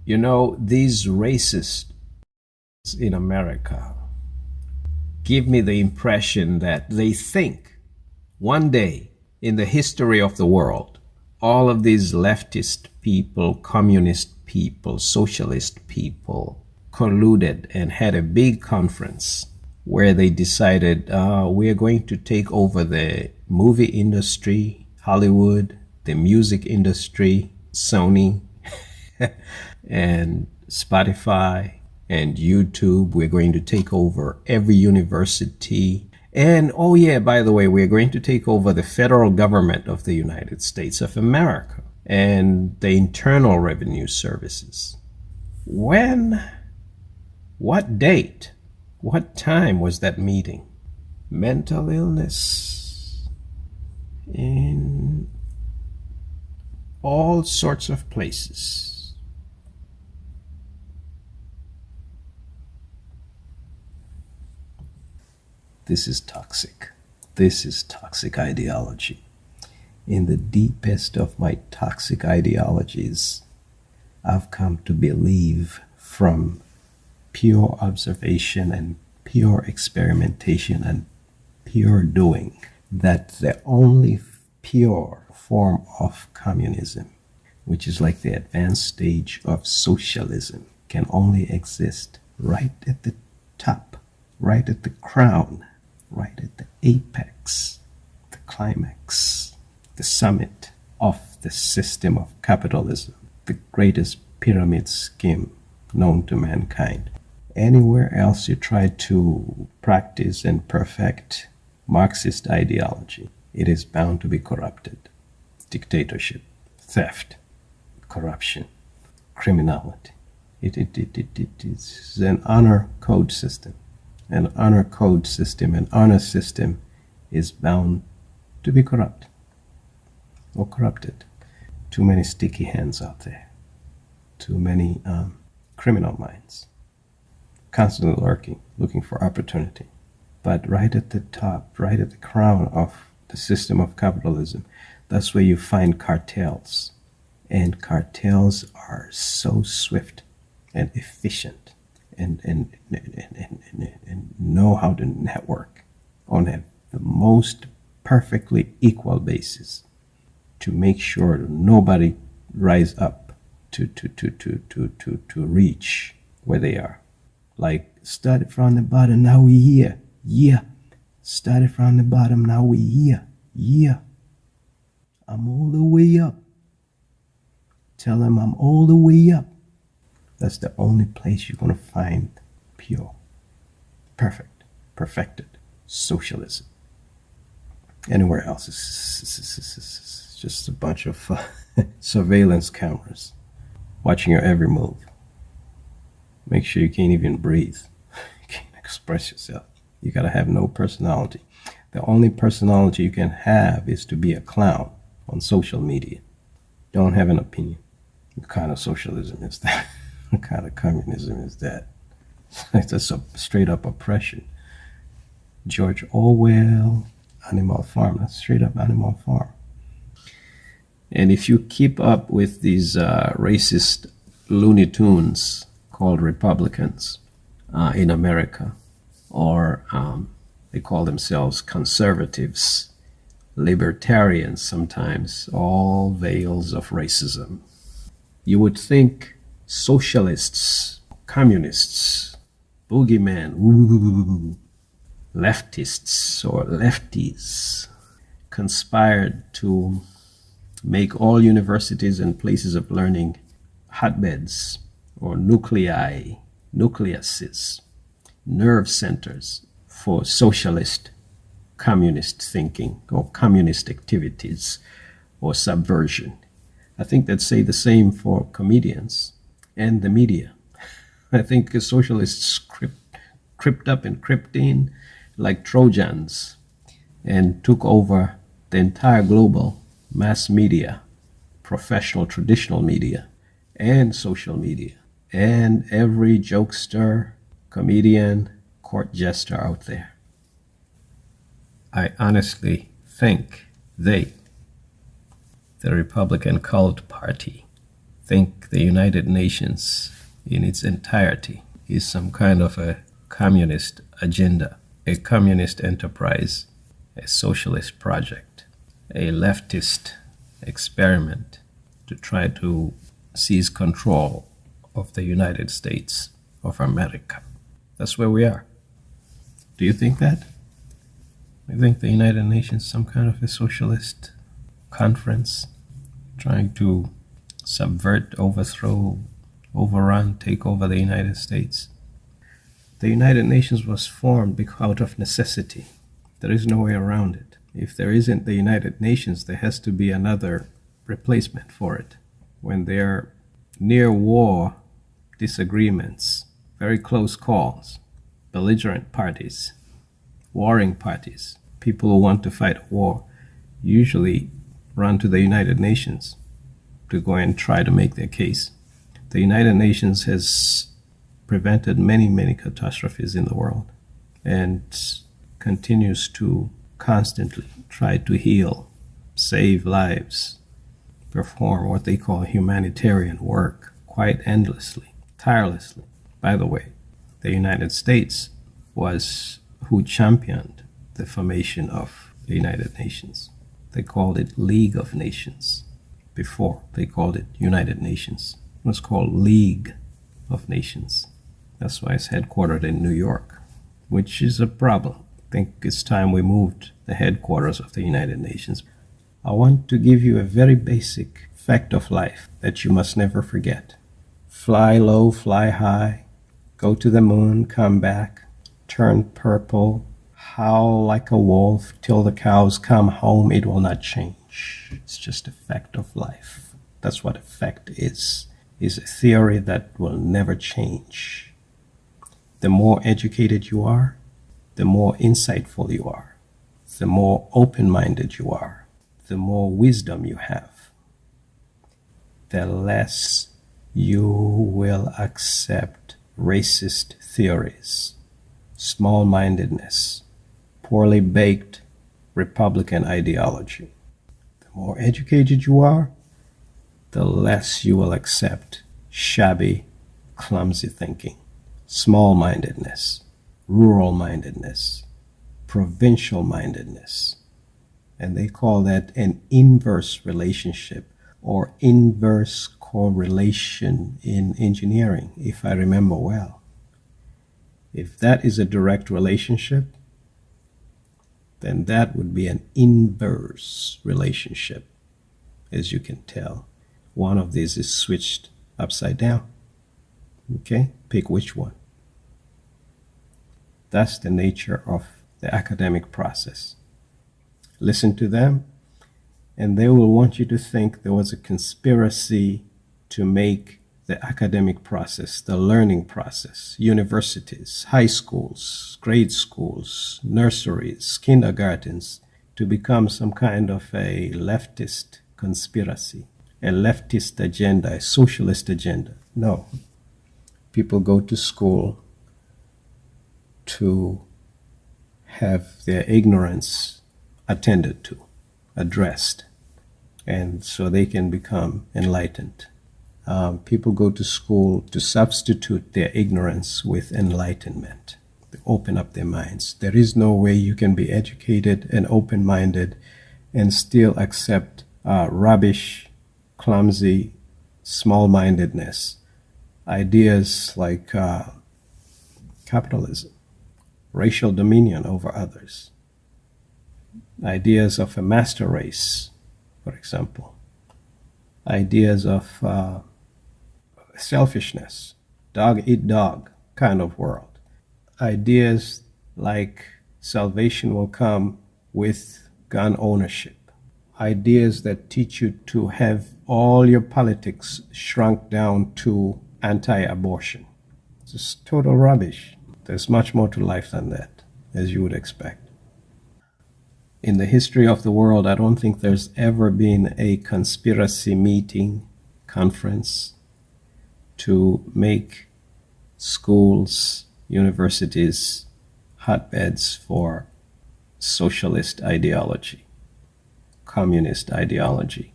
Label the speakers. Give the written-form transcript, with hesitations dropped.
Speaker 1: These racists in America give me the impression that they think one day in the history of the world, all of these leftist people, communist people, socialist people colluded and had a big conference where they decided we are going to take over the movie industry, Hollywood, the music industry, Sony, and Spotify and YouTube. We're going to take over every university. And oh yeah, by the way, we're going to take over the federal government of the United States of America and the Internal Revenue Services. When? What date? What time was that meeting? Mental illness in all sorts of places. This is toxic. This is toxic ideology. In the deepest of my toxic ideologies, I've come to believe from pure observation and pure experimentation and pure doing that the only pure form of communism, which is like the advanced stage of socialism, can only exist right at the top, right at the crown, right at the apex, the climax, the summit of the system of capitalism, the greatest pyramid scheme known to mankind. Anywhere else you try to practice and perfect Marxist ideology, it is bound to be corrupted. Dictatorship, theft, corruption, criminality. It is an honor code system. An honor code system, an honor system is bound to be corrupt or corrupted. Too many sticky hands out there. Too many criminal minds constantly lurking, looking for opportunity. But right at the top, right at the crown of the system of capitalism, that's where you find cartels. And cartels are so swift and efficient and know how to network on the most perfectly equal basis to make sure that nobody rise up to reach where they are. Like, started from the bottom, now we here. Yeah. Started from the bottom, now we here. Yeah. I'm all the way up. Tell them I'm all the way up. That's the only place you're going to find pure, perfect, perfected socialism. Anywhere else is just a bunch of surveillance cameras watching your every move. Make sure you can't even breathe. You can't express yourself. You gotta have no personality. The only personality you can have is to be a clown on social media. Don't have an opinion. What kind of socialism is that? What kind of communism is that? It's just a straight up oppression. George Orwell, Animal Farm. That's straight up Animal Farm. And if you keep up with these racist Looney Tunes called Republicans in America, or they call themselves conservatives, libertarians sometimes, all veils of racism. You would think socialists, communists, boogeyman, ooh, leftists or lefties conspired to make all universities and places of learning hotbeds or nuclei, nucleuses, nerve centers for socialist, communist thinking or communist activities or subversion. I think they'd say the same for comedians and the media. I think the socialists crept up and crept in like Trojans and took over the entire global mass media, professional traditional media, and social media, and every jokester, comedian, court jester out there. I honestly think they, the Republican cult party, think the United Nations in its entirety is some kind of a communist agenda, a communist enterprise, a socialist project, a leftist experiment to try to seize control of the United States of America. That's where we are. Do you think that? Do you think the United Nations is some kind of a socialist conference trying to subvert, overthrow, overrun, take over the United States? The United Nations was formed out of necessity. There is no way around it. If there isn't the United Nations, there has to be another replacement for it. When they're near war disagreements, very close calls, belligerent parties, warring parties, people who want to fight a war, usually run to the United Nations to go and try to make their case. The United Nations has prevented many, many catastrophes in the world and continues to constantly try to heal, save lives, perform what they call humanitarian work quite endlessly, tirelessly. By the way, the United States was who championed the formation of the United Nations. They called it League of Nations. Before, they called it United Nations. It was called League of Nations. That's why it's headquartered in New York, which is a problem. I think it's time we moved the headquarters of the United Nations. I want to give you a very basic fact of life that you must never forget. Fly low, fly high, go to the moon, come back, turn purple, howl like a wolf till the cows come home, it will not change. It's just a fact of life. That's what a fact is a theory that will never change. The more educated you are, the more insightful you are, the more open-minded you are, the more wisdom you have, the less you will accept racist theories, small-mindedness, poorly baked Republican ideology. The more educated you are, the less you will accept shabby, clumsy thinking, small-mindedness, rural-mindedness, provincial-mindedness. And they call that an inverse relationship or inverse correlation in engineering, if I remember well. If that is a direct relationship, then that would be an inverse relationship. As you can tell, one of these is switched upside down. Okay, pick which one. That's the nature of the academic process. Listen to them, and they will want you to think there was a conspiracy to make the academic process, the learning process, universities, high schools, grade schools, nurseries, kindergartens, to become some kind of a leftist conspiracy, a leftist agenda, a socialist agenda. No. People go to school to have their ignorance attended to, addressed, and so they can become enlightened. People go to school to substitute their ignorance with enlightenment, to open up their minds. There is no way you can be educated and open-minded and still accept rubbish, clumsy, small-mindedness, ideas like capitalism, racial dominion over others, ideas of a master race, for example, ideas of selfishness, dog eat dog kind of world, ideas like salvation will come with gun ownership, ideas that teach you to have all your politics shrunk down to anti-abortion. It's just total rubbish. There's much more to life than that, as you would expect. In the history of the world, I don't think there's ever been a conspiracy meeting, conference, to make schools, universities, hotbeds for socialist ideology, communist ideology,